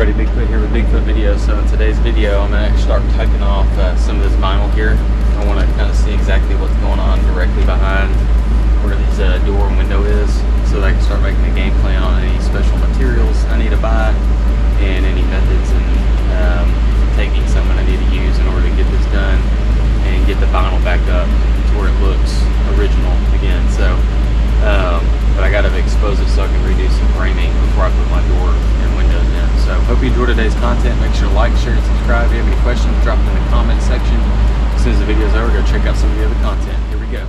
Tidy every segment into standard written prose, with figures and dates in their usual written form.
everybody, Bigfoot here with Bigfoot Videos. So in today's video, I'm going to start taking off some of this vinyl here. I want to kind of see exactly what's going on directly behind where this door and window is, so that I can start making a game plan on any special materials I need to buy and any methods and techniques I'm going to need to use in order to get this done and get the vinyl back up to where it looks original again. So but I got to expose it so I can redo some framing before I put my door and windows in. So hope you enjoyed today's content. Make sure to like, share, and subscribe. If you have any questions, drop them in the comment section. As soon as the video's over, go check out some of the other content. Here we go.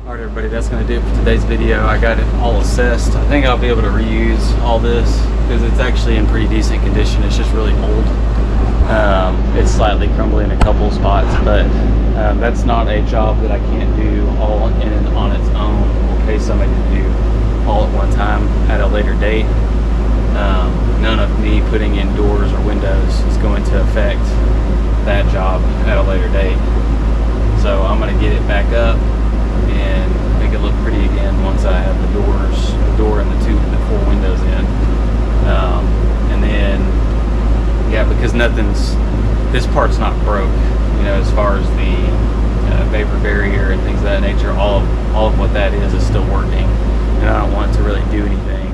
Alright everybody, that's going to do it for today's video. I got it all assessed. I think I'll be able to reuse all this because it's actually in pretty decent condition. It's just really old. It's slightly crumbly in a couple spots, but that's not a job that I can't do all in on its own or pay somebody to do all at one time at a later date. None of me putting in doors or windows is going to affect that job at a later date. So I'm going to get it back up and make it look pretty again once I have the door and the four windows in. And then, yeah, because this part's not broke, you know, as far as the vapor barrier and things of that nature. All of what that is still working, and I don't want to really do anything